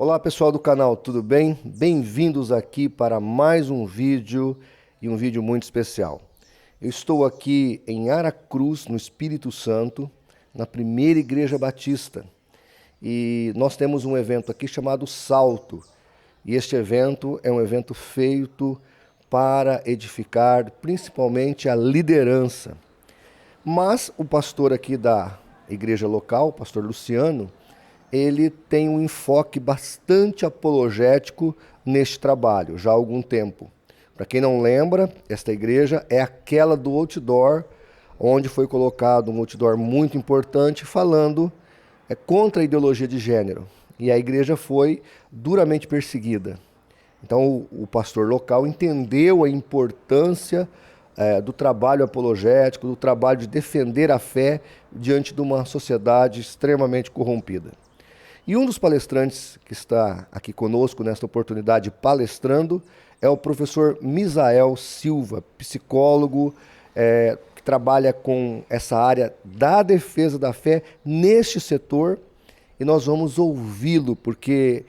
Olá pessoal do canal, tudo bem? Bem-vindos aqui para mais um vídeo e um vídeo muito especial. Eu estou aqui em Aracruz, no Espírito Santo, na primeira igreja batista. E nós temos um evento aqui chamado Salto. E este evento é um evento feito para edificar principalmente a liderança. Mas o pastor aqui da igreja local, o pastor Luciano, ele tem um enfoque bastante apologético neste trabalho, já há algum tempo. Para quem não lembra, esta igreja é aquela do outdoor, onde foi colocado um outdoor muito importante falando contra a ideologia de gênero. E a igreja foi duramente perseguida. Então o pastor local entendeu a importância do trabalho apologético, do trabalho de defender a fé diante de uma sociedade extremamente corrompida. E um dos palestrantes que está aqui conosco nesta oportunidade palestrando é o professor Misael Silva, psicólogo, que trabalha com essa área da defesa da fé neste setor, e nós vamos ouvi-lo, porque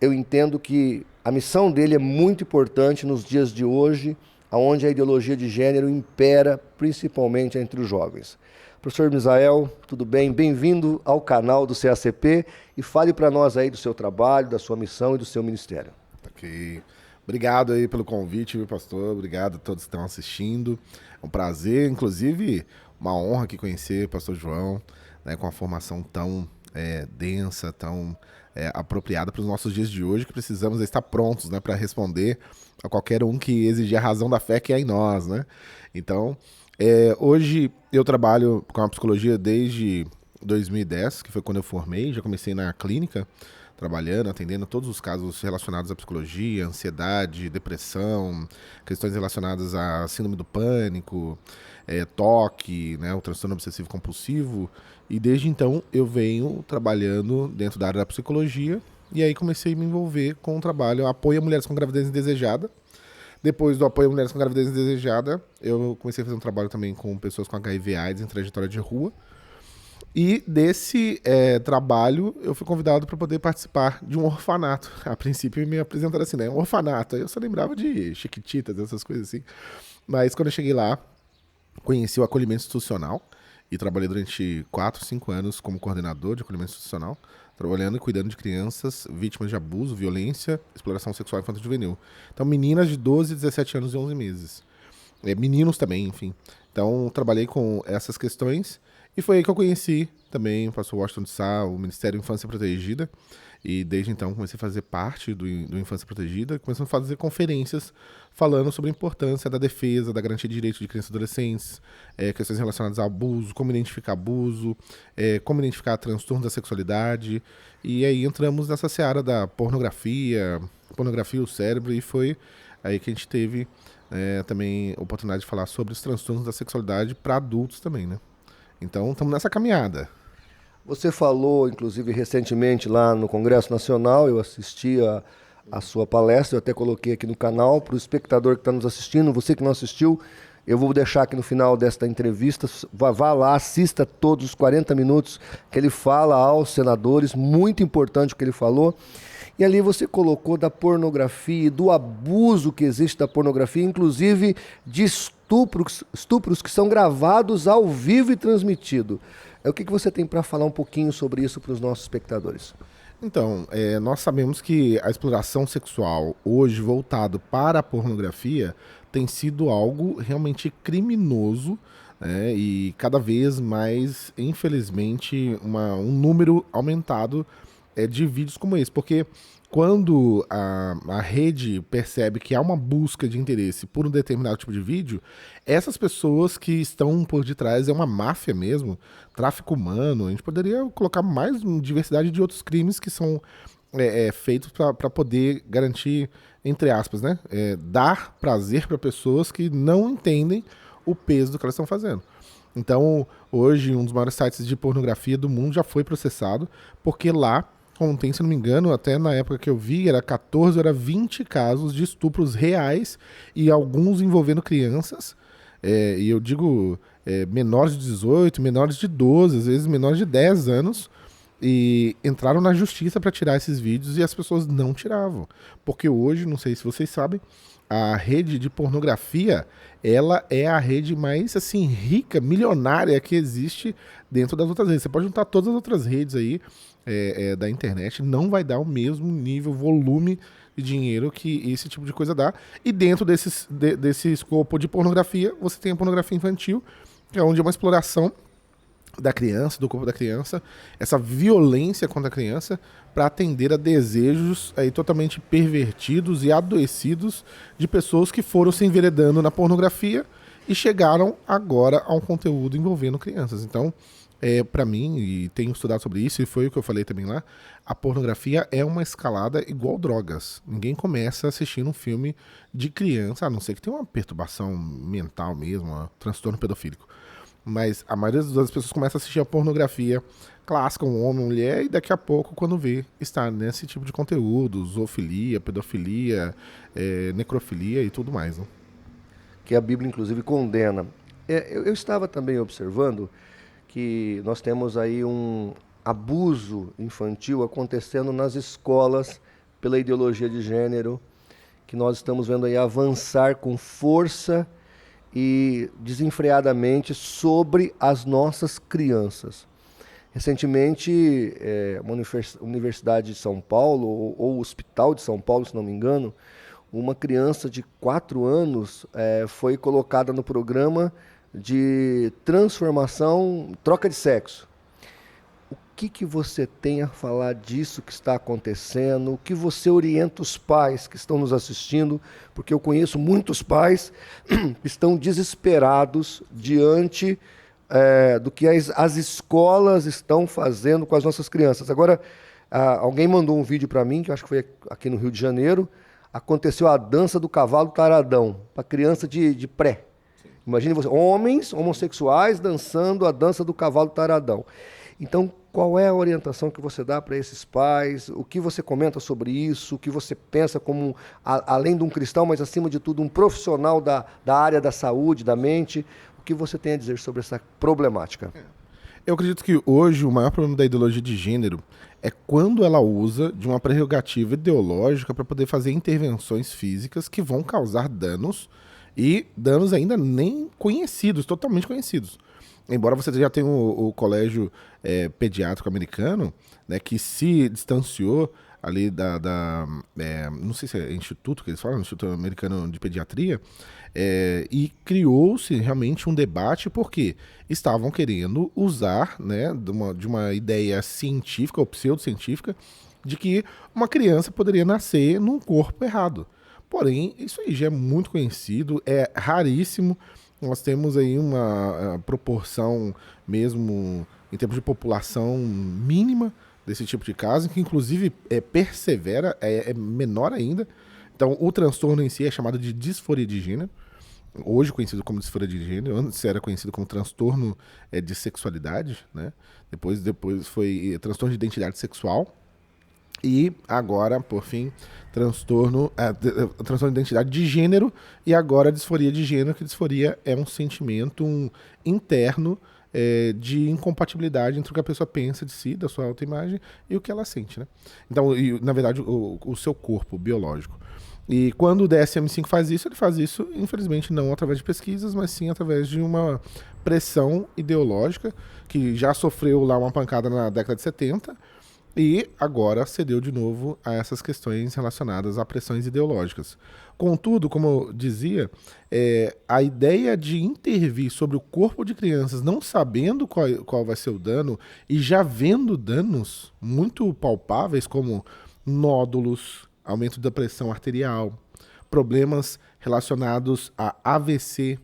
eu entendo que a missão dele é muito importante nos dias de hoje, onde a ideologia de gênero impera, principalmente entre os jovens. Professor Misael, tudo bem? Bem-vindo ao canal do CACP e fale para nós aí do seu trabalho, da sua missão e do seu ministério. Ok. Obrigado aí pelo convite, meu pastor. Obrigado a todos que estão assistindo. É um prazer, inclusive uma honra aqui conhecer o pastor João, né, com uma formação tão densa, tão apropriada para os nossos dias de hoje, que precisamos estar prontos, né, para responder a qualquer um que exigir a razão da fé que é em nós, né? Então, hoje eu trabalho com a psicologia desde 2010, que foi quando eu formei. Já comecei na clínica, trabalhando, atendendo todos os casos relacionados à psicologia, ansiedade, depressão, questões relacionadas à síndrome do pânico, toque, né, o transtorno obsessivo compulsivo. E desde então eu venho trabalhando dentro da área da psicologia, e aí comecei a me envolver com o trabalho apoio a mulheres com gravidez indesejada. Depois do apoio a mulheres com gravidez indesejada, eu comecei a fazer um trabalho também com pessoas com HIV/AIDS em trajetória de rua. E desse trabalho, eu fui convidado para poder participar de um orfanato. A princípio, me apresentaram assim, né? Um orfanato. Eu só lembrava de Chiquititas, essas coisas assim. Mas quando eu cheguei lá, conheci o acolhimento institucional e trabalhei durante 4, 5 anos como coordenador de acolhimento institucional, trabalhando e cuidando de crianças vítimas de abuso, violência, exploração sexual infanto-juvenil. Então, meninas de 12, 17 anos e 11 meses. Meninos também, enfim. Então, trabalhei com essas questões. E foi aí que eu conheci também o pastor Washington de Sá, o Ministério Infância Protegida. E desde então comecei a fazer parte do Infância Protegida. Comecei a fazer conferências falando sobre a importância da defesa, da garantia de direitos de crianças e adolescentes, questões relacionadas ao abuso, como identificar abuso, como identificar transtorno da sexualidade. E aí entramos nessa seara da pornografia e o cérebro, e foi aí que a gente teve também a oportunidade de falar sobre os transtornos da sexualidade para adultos também, né? Então, estamos nessa caminhada. Você falou, inclusive, recentemente lá no Congresso Nacional, eu assisti a sua palestra, eu até coloquei aqui no canal, para o espectador que está nos assistindo, você que não assistiu, eu vou deixar aqui no final desta entrevista, vá lá, assista todos os 40 minutos que ele fala aos senadores, muito importante o que ele falou. E ali você colocou da pornografia e do abuso que existe da pornografia, inclusive de estupros que são gravados ao vivo e transmitido. O que você tem para falar um pouquinho sobre isso para os nossos espectadores? Então, nós sabemos que a exploração sexual hoje voltado para a pornografia tem sido algo realmente criminoso, né, e cada vez mais, infelizmente, um número aumentado de vídeos como esse, porque quando a rede percebe que há uma busca de interesse por um determinado tipo de vídeo, essas pessoas que estão por detrás, é uma máfia mesmo, tráfico humano, a gente poderia colocar mais uma diversidade de outros crimes que são feitos para poder garantir, entre aspas, né, dar prazer para pessoas que não entendem o peso do que elas estão fazendo. Então, hoje, um dos maiores sites de pornografia do mundo já foi processado, porque lá contém, se não me engano, até na época que eu vi, era 14, era 20 casos de estupros reais, e alguns envolvendo crianças, e eu digo menores de 18, menores de 12, às vezes menores de 10 anos, e entraram na justiça para tirar esses vídeos e as pessoas não tiravam. Porque hoje, não sei se vocês sabem, a rede de pornografia, ela é a rede mais, assim, rica, milionária que existe dentro das outras redes. Você pode juntar todas as outras redes aí da internet, não vai dar o mesmo nível, volume de dinheiro que esse tipo de coisa dá. E dentro desse escopo de pornografia, você tem a pornografia infantil, que é onde é uma exploração da criança, do corpo da criança, essa violência contra a criança para atender a desejos aí totalmente pervertidos e adoecidos de pessoas que foram se enveredando na pornografia e chegaram agora a um conteúdo envolvendo crianças. Então, para mim, e tenho estudado sobre isso, e foi o que eu falei também lá, a pornografia é uma escalada igual drogas. Ninguém começa assistindo um filme de criança, a não ser que tenha uma perturbação mental mesmo, um transtorno pedofílico. Mas a maioria das pessoas começa a assistir a pornografia clássica, um homem, uma mulher, e daqui a pouco, quando vê, está nesse tipo de conteúdo, zoofilia, pedofilia, necrofilia e tudo mais. Né? Que a Bíblia, inclusive, condena. Eu estava também observando que nós temos aí um abuso infantil acontecendo nas escolas pela ideologia de gênero, que nós estamos vendo aí avançar com força e desenfreadamente sobre as nossas crianças. Recentemente, uma Universidade de São Paulo, ou o Hospital de São Paulo, se não me engano, uma criança de 4 anos foi colocada no programa de transformação, troca de sexo. O que você tem a falar disso que está acontecendo? O que você orienta os pais que estão nos assistindo? Porque eu conheço muitos pais que estão desesperados diante do que as escolas estão fazendo com as nossas crianças. Agora, alguém mandou um vídeo para mim, que eu acho que foi aqui no Rio de Janeiro, aconteceu a dança do cavalo taradão, para criança de pré. Imagine você, homens homossexuais dançando a dança do cavalo taradão. Então, qual é a orientação que você dá para esses pais? O que você comenta sobre isso? O que você pensa como, além de um cristão, mas acima de tudo, um profissional da área da saúde, da mente? O que você tem a dizer sobre essa problemática? Eu acredito que hoje o maior problema da ideologia de gênero é quando ela usa de uma prerrogativa ideológica para poder fazer intervenções físicas que vão causar danos, e danos ainda nem conhecidos, totalmente conhecidos. Embora você já tenha o colégio pediátrico americano, né, que se distanciou ali não sei se é instituto que eles falam, Instituto Americano de Pediatria, e criou-se realmente um debate porque estavam querendo usar, né, de uma ideia científica ou pseudocientífica de que uma criança poderia nascer num corpo errado. Porém, isso aí já é muito conhecido, é raríssimo. Nós temos aí uma proporção mesmo, em termos de população mínima desse tipo de caso, que inclusive persevera, é menor ainda. Então, o transtorno em si é chamado de disforia de gênero, hoje conhecido como disforia de gênero, antes era conhecido como transtorno de sexualidade, né? Depois foi transtorno de identidade sexual. E agora, por fim, transtorno de identidade de gênero, e agora disforia de gênero, que disforia é um sentimento interno de incompatibilidade entre o que a pessoa pensa de si, da sua autoimagem, e o que ela sente, né? Então, na verdade, o seu corpo biológico. E quando o DSM-5 faz isso, ele faz isso, infelizmente, não através de pesquisas, mas sim através de uma pressão ideológica, que já sofreu lá uma pancada na década de 70, e agora cedeu de novo a essas questões relacionadas a pressões ideológicas. Contudo, como eu dizia, a ideia de intervir sobre o corpo de crianças, não sabendo qual vai ser o dano, e já vendo danos muito palpáveis, como nódulos, aumento da pressão arterial, problemas relacionados a AVC,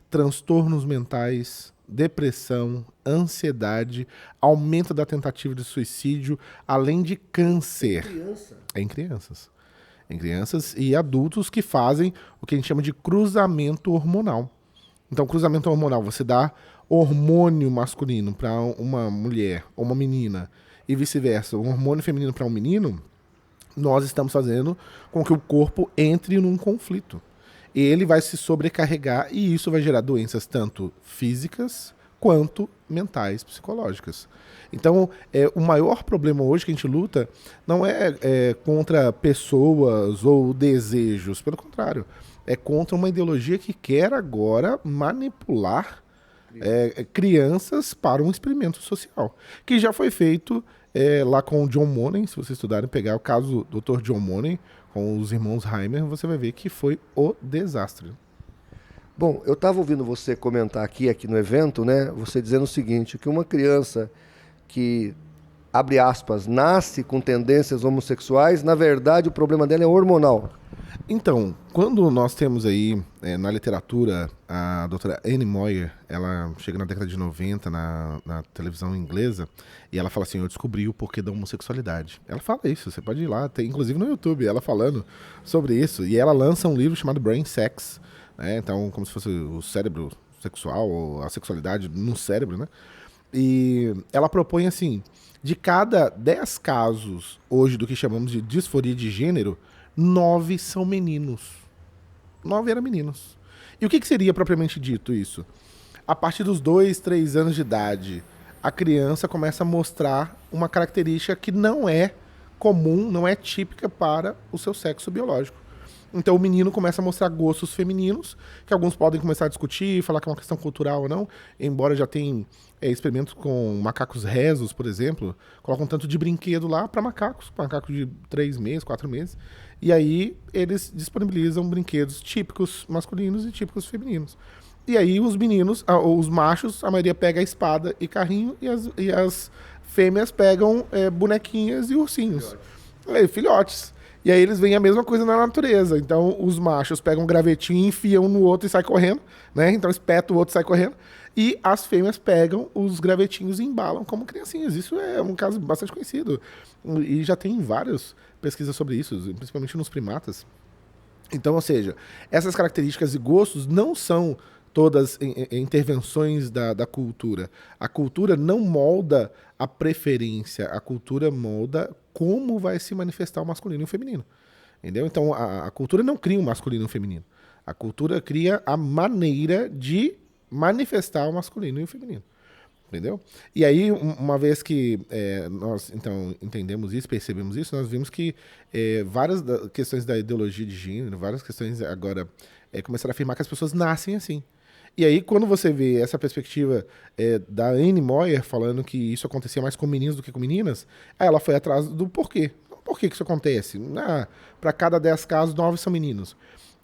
transtornos mentais, depressão, ansiedade, aumento da tentativa de suicídio, além de câncer. Em crianças. Em crianças e adultos que fazem o que a gente chama de cruzamento hormonal. Então, cruzamento hormonal, você dá hormônio masculino para uma mulher ou uma menina e vice-versa, um hormônio feminino para um menino, nós estamos fazendo com que o corpo entre num conflito. Ele vai se sobrecarregar e isso vai gerar doenças tanto físicas quanto mentais, psicológicas. Então, o maior problema hoje que a gente luta não é contra pessoas ou desejos, pelo contrário, é contra uma ideologia que quer agora manipular crianças para um experimento social, que já foi feito lá com o John Money. Se vocês estudarem, pegar o caso do Dr. John Money com os irmãos Heimer, você vai ver que foi o desastre. Bom, eu estava ouvindo você comentar aqui no evento, né? Você dizendo o seguinte, que uma criança que, abre aspas, nasce com tendências homossexuais, na verdade o problema dela é hormonal. Então, quando nós temos aí na literatura a doutora Annie Moyer, ela chega na década de 90 na televisão inglesa e ela fala assim, eu descobri o porquê da homossexualidade. Ela fala isso, você pode ir lá, tem inclusive no YouTube ela falando sobre isso, e ela lança um livro chamado Brain Sex, né? Então como se fosse o cérebro sexual, ou a sexualidade no cérebro, né? E ela propõe assim, de cada 10 casos hoje do que chamamos de disforia de gênero, 9 são meninos. 9 eram meninos. E o que seria propriamente dito isso? A partir dos 2, 3 anos de idade, a criança começa a mostrar uma característica que não é comum, não é típica para o seu sexo biológico. Então o menino começa a mostrar gostos femininos, que alguns podem começar a discutir, falar que é uma questão cultural ou não, embora já tem experimentos com macacos rezos, por exemplo, colocam tanto de brinquedo lá para macacos de 3 meses, 4 meses, e aí eles disponibilizam brinquedos típicos masculinos e típicos femininos. E aí os meninos, os machos, a maioria pega a espada e carrinho, e as fêmeas pegam bonequinhas e ursinhos. Filhotes. E aí eles veem a mesma coisa na natureza. Então os machos pegam um gravetinho, enfiam um no outro e saem correndo, né? Então espeta o outro e sai correndo. E as fêmeas pegam os gravetinhos e embalam como criancinhas. Isso é um caso bastante conhecido. E já tem várias pesquisas sobre isso, principalmente nos primatas. Então, ou seja, essas características e gostos não são todas intervenções da cultura. A cultura não molda a preferência, a cultura molda como vai se manifestar o masculino e o feminino. Entendeu? Então, a cultura não cria um masculino e um feminino. A cultura cria a maneira de manifestar o masculino e o feminino. Entendeu? E aí, uma vez que nós então entendemos isso, percebemos isso, nós vimos que várias questões da ideologia de gênero, várias questões agora começaram a afirmar que as pessoas nascem assim. E aí, quando você vê essa perspectiva da Annie Moyer falando que isso acontecia mais com meninos do que com meninas, ela foi atrás do porquê. Por que isso acontece? Para cada 10 casos, 9 são meninos.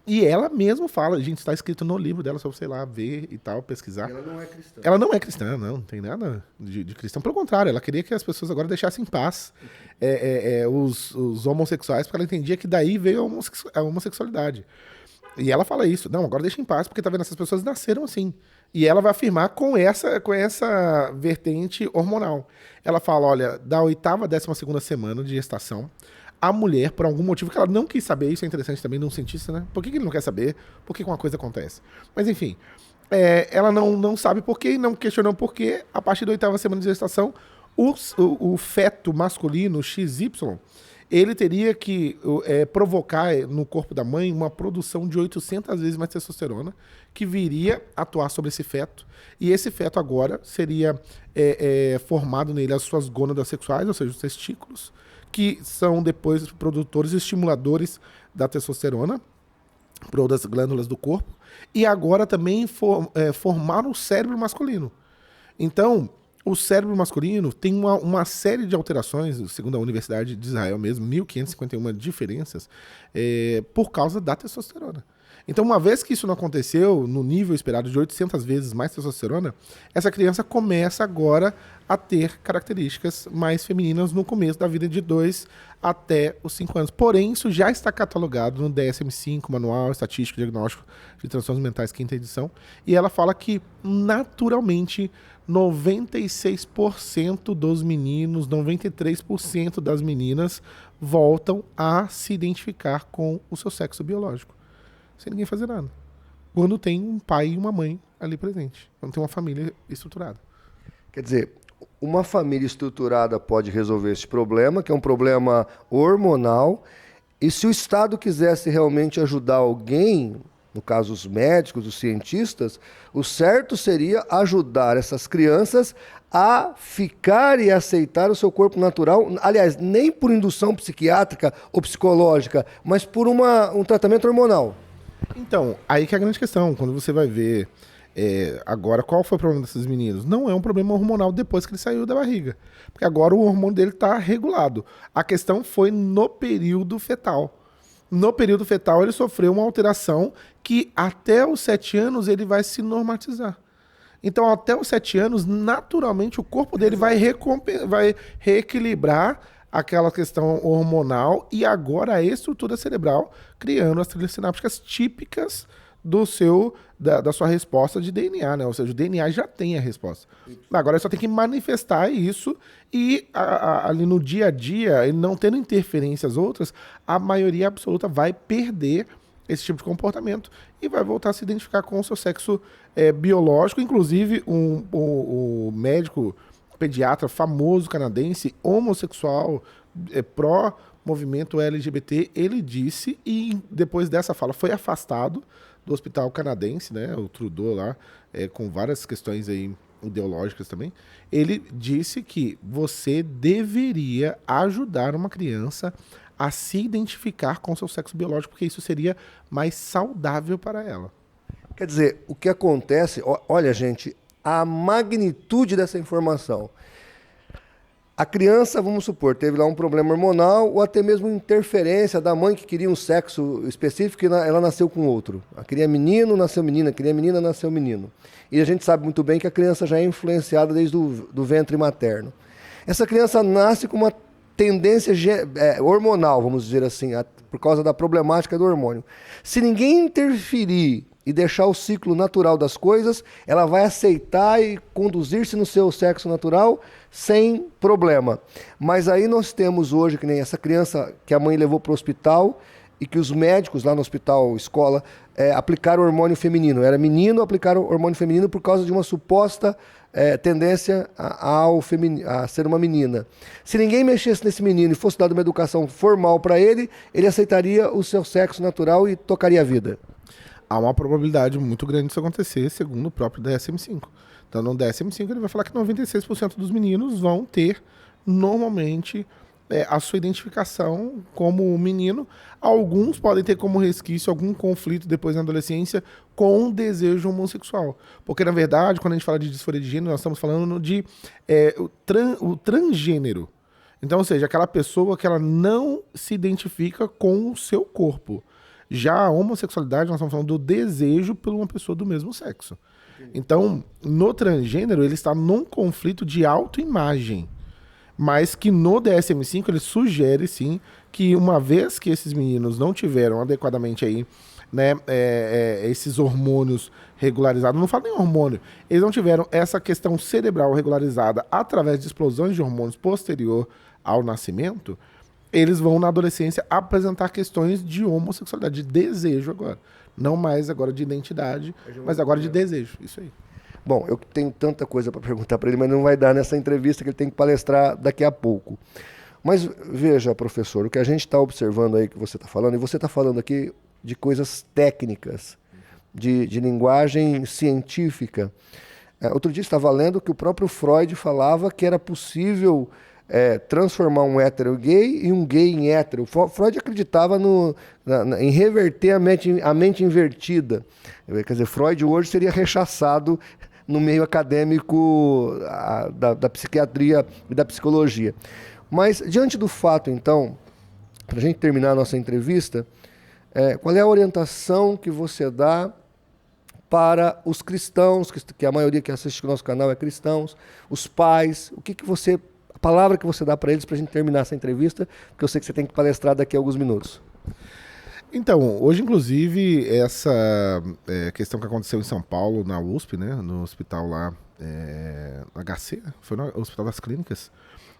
E ela mesma fala, gente, está escrito no livro dela, só você ir lá ver e tal, pesquisar. Ela não é cristã. Ela não é cristã, não tem nada de cristão. Pelo contrário, ela queria que as pessoas agora deixassem em paz os homossexuais, porque ela entendia que daí veio a homossexualidade. E ela fala isso, não, agora deixa em paz, porque tá vendo, essas pessoas nasceram assim. E ela vai afirmar com essa vertente hormonal. Ela fala, olha, da 8ª à 12ª semana de gestação, a mulher, por algum motivo que ela não quis saber, isso é interessante também de um cientista, né? Por que ele não quer saber? Por que uma coisa acontece? Mas enfim, ela não sabe por quê, não questionou por quê. A partir da 8ª semana de gestação, o feto masculino XY, ele teria que provocar no corpo da mãe uma produção de 800 vezes mais testosterona, que viria atuar sobre esse feto. E esse feto agora seria formado nele as suas gônadas sexuais, ou seja, os testículos, que são depois produtores e estimuladores da testosterona, para outras glândulas do corpo, e agora também formar o cérebro masculino. Então, o cérebro masculino tem uma série de alterações, segundo a Universidade de Israel mesmo, 1.551 diferenças, por causa da testosterona. Então, uma vez que isso não aconteceu no nível esperado de 800 vezes mais testosterona, essa criança começa agora a ter características mais femininas no começo da vida de 2 até os 5 anos. Porém, isso já está catalogado no DSM-5, Manual Estatístico e Diagnóstico de Transtornos Mentais, 5ª edição, e ela fala que, naturalmente, 96% dos meninos, 93% das meninas voltam a se identificar com o seu sexo biológico, sem ninguém fazer nada. Quando tem um pai e uma mãe ali presente, quando tem uma família estruturada. Quer dizer, uma família estruturada pode resolver esse problema, que é um problema hormonal, e se o Estado quisesse realmente ajudar alguém, no caso os médicos, os cientistas, o certo seria ajudar essas crianças a ficar e aceitar o seu corpo natural, aliás, nem por indução psiquiátrica ou psicológica, mas por um tratamento hormonal. Então, aí que é a grande questão, quando você vai ver agora qual foi o problema desses meninos. Não é um problema hormonal depois que ele saiu da barriga, porque agora o hormônio dele está regulado. A questão foi no período fetal. No período fetal ele sofreu uma alteração que até os 7 anos ele vai se normatizar. Então, até os 7 anos, naturalmente, o corpo dele vai reequilibrar aquela questão hormonal e agora a estrutura cerebral criando as trilhas sinápticas típicas da sua resposta de DNA, né? Ou seja, o DNA já tem a resposta. Agora ele só tem que manifestar isso e ali no dia a dia, ele não tendo interferências outras, a maioria absoluta vai perder esse tipo de comportamento e vai voltar a se identificar com o seu sexo biológico. Inclusive, o médico pediatra famoso canadense, homossexual, pró-movimento LGBT, ele disse, e depois dessa fala foi afastado do hospital canadense, né, o Trudeau lá, com várias questões aí ideológicas também, ele disse que você deveria ajudar uma criança a se identificar com seu sexo biológico, porque isso seria mais saudável para ela. Quer dizer, o que acontece, olha, gente, a magnitude dessa informação. A criança, vamos supor, teve lá um problema hormonal ou até mesmo interferência da mãe que queria um sexo específico e ela nasceu com outro. Ela queria menino, nasceu menina, queria menina, nasceu menino. E a gente sabe muito bem que a criança já é influenciada desde do ventre materno. Essa criança nasce com uma tendência hormonal, vamos dizer assim, por causa da problemática do hormônio. Se ninguém interferir e deixar o ciclo natural das coisas, ela vai aceitar e conduzir-se no seu sexo natural sem problema. Mas aí nós temos hoje, que nem essa criança que a mãe levou para o hospital e que os médicos lá no hospital, escola, aplicaram hormônio feminino. Era menino, aplicaram hormônio feminino por causa de uma suposta tendência a ser uma menina. Se ninguém mexesse nesse menino e fosse dado uma educação formal para ele, ele aceitaria o seu sexo natural e tocaria a vida. Há uma probabilidade muito grande disso acontecer, segundo o próprio DSM-5. Então, no DSM-5, ele vai falar que 96% dos meninos vão ter, normalmente, a sua identificação como menino. Alguns podem ter como resquício algum conflito depois na adolescência com o desejo homossexual. Porque, na verdade, quando a gente fala de disforia de gênero, nós estamos falando de o transgênero. Então, ou seja, aquela pessoa que ela não se identifica com o seu corpo. Já a homossexualidade, nós estamos falando do desejo por uma pessoa do mesmo sexo. Então, no transgênero, ele está num conflito de autoimagem. Mas que no DSM-5 ele sugere, sim, que uma vez que esses meninos não tiveram adequadamente aí, né, esses hormônios regularizados, não falo nem hormônio, eles não tiveram essa questão cerebral regularizada através de explosões de hormônios posterior ao nascimento, eles vão na adolescência apresentar questões de homossexualidade, de desejo agora. Não mais agora de identidade, mas agora de desejo. Isso aí. Bom, eu tenho tanta coisa para perguntar para ele, mas não vai dar nessa entrevista que ele tem que palestrar daqui a pouco. Mas veja, professor, o que a gente está observando aí que você está falando, e você está falando aqui de coisas técnicas, de linguagem científica. Outro dia estava lendo que o próprio Freud falava que era possível transformar um hétero gay e um gay em hétero. Freud acreditava em reverter a mente invertida. Quer dizer, Freud hoje seria rechaçado no meio acadêmico da psiquiatria e da psicologia. Mas, diante do fato, então, para a gente terminar a nossa entrevista, qual é a orientação que você dá para os cristãos, que a maioria que assiste o nosso canal é cristãos, os pais, a palavra que você dá para eles para a gente terminar essa entrevista, porque eu sei que você tem que palestrar daqui a alguns minutos. Então, hoje, inclusive, essa questão que aconteceu em São Paulo, na USP, né, no hospital lá, HC, foi no Hospital das Clínicas,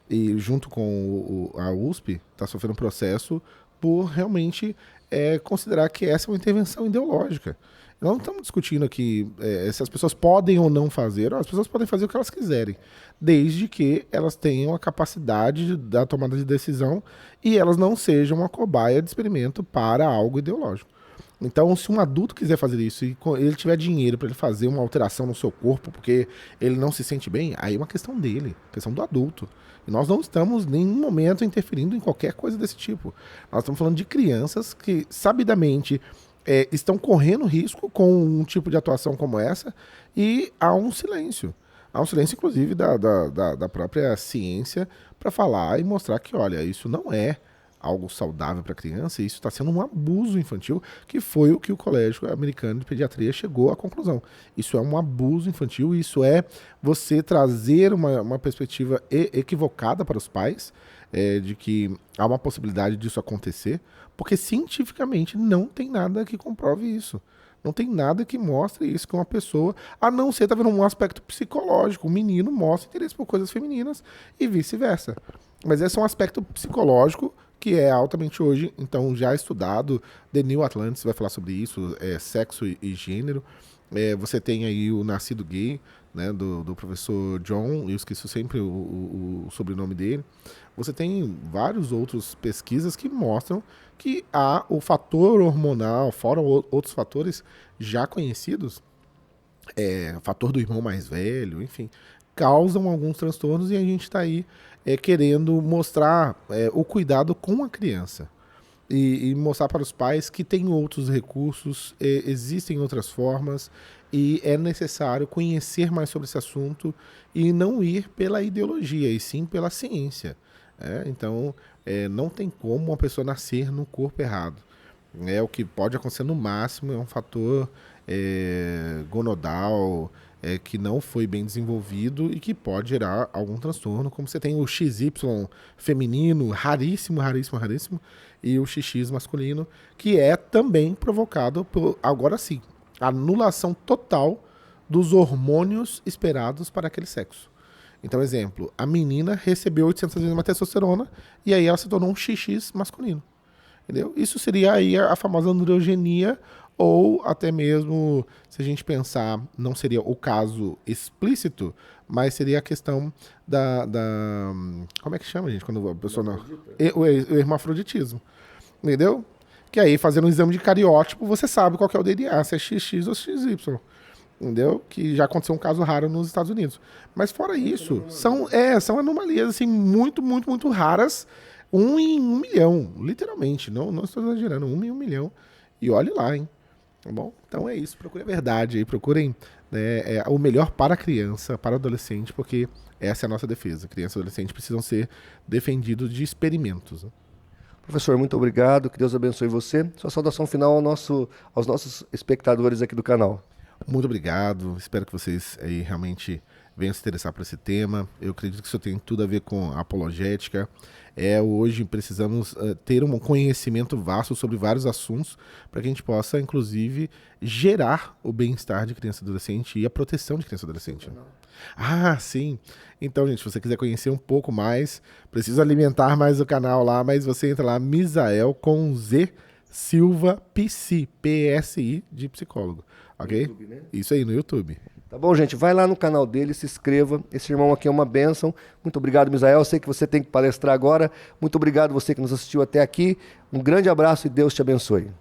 e junto com a USP, está sofrendo um processo por realmente considerar que essa é uma intervenção ideológica. Nós não estamos discutindo aqui se as pessoas podem ou não fazer. As pessoas podem fazer o que elas quiserem, desde que elas tenham a capacidade da tomada de decisão e elas não sejam uma cobaia de experimento para algo ideológico. Então, se um adulto quiser fazer isso e ele tiver dinheiro para ele fazer uma alteração no seu corpo porque ele não se sente bem, aí é uma questão dele, questão do adulto. E nós não estamos em nenhum momento interferindo em qualquer coisa desse tipo. Nós estamos falando de crianças que, sabidamente, estão correndo risco com um tipo de atuação como essa e há um silêncio. Há um silêncio, inclusive, da própria ciência para falar e mostrar que, olha, isso não é algo saudável para a criança, e isso está sendo um abuso infantil, que foi o que o Colégio Americano de Pediatria chegou à conclusão. Isso é um abuso infantil, isso é você trazer uma perspectiva equivocada para os pais, de que há uma possibilidade disso acontecer, porque cientificamente não tem nada que comprove isso. Não tem nada que mostre isso com uma pessoa, a não ser, tá vendo, um aspecto psicológico. O menino mostra interesse por coisas femininas e vice-versa. Mas esse é um aspecto psicológico que é altamente hoje, então, já estudado. The New Atlantis vai falar sobre isso, sexo e gênero. Você tem aí o Nascido Gay, né, do professor John, eu esqueço sempre o sobrenome dele. Você tem vários outros pesquisas que mostram que há o fator hormonal, fora outros fatores já conhecidos, o fator do irmão mais velho, enfim, causam alguns transtornos, e a gente está aí querendo mostrar o cuidado com a criança. E mostrar para os pais que tem outros recursos, existem outras formas, e é necessário conhecer mais sobre esse assunto e não ir pela ideologia, e sim pela ciência. Então, não tem como uma pessoa nascer no corpo errado. O que pode acontecer no máximo é um fator gonodal, que não foi bem desenvolvido e que pode gerar algum transtorno, como você tem o XY feminino, raríssimo, raríssimo, raríssimo, e o XX masculino, que é também provocado por, agora sim, anulação total dos hormônios esperados para aquele sexo. Então, exemplo, a menina recebeu 800 vezes uma testosterona e aí ela se tornou um XX masculino. Entendeu? Isso seria aí a famosa androgenia, ou até mesmo, se a gente pensar, não seria o caso explícito, mas seria a questão como é que chama, gente, quando a pessoa não... O hermafroditismo, entendeu? Que aí, fazendo um exame de cariótipo, você sabe qual que é o DNA, se é XX ou XY, entendeu? Que já aconteceu um caso raro nos Estados Unidos. Mas fora isso, são anomalias, assim, muito, muito, muito raras, 1 em 1 milhão, literalmente, não estou exagerando, 1 em 1 milhão, e olhe lá, hein? Tá bom? Então é isso, procurem a verdade aí, procurem o melhor para a criança, para o adolescente, porque essa é a nossa defesa. Criança e adolescente precisam ser defendidos de experimentos. Né? Professor, muito obrigado, que Deus abençoe você. Sua saudação final aos nossos espectadores aqui do canal. Muito obrigado, espero que vocês aí realmente venham se interessar por esse tema. Eu acredito que isso tem tudo a ver com a apologética. Hoje precisamos ter um conhecimento vasto sobre vários assuntos para que a gente possa, inclusive, gerar o bem-estar de criança e adolescente e a proteção de criança e adolescente. Ah, sim. Então, gente, se você quiser conhecer um pouco mais, precisa alimentar mais o canal lá, mas você entra lá, Misael com Z Silva PSI, PSI de psicólogo, ok? YouTube, né? Isso aí, no YouTube. Tá bom, gente? Vai lá no canal dele, se inscreva. Esse irmão aqui é uma bênção. Muito obrigado, Misael. Eu sei que você tem que palestrar agora. Muito obrigado você que nos assistiu até aqui. Um grande abraço e Deus te abençoe.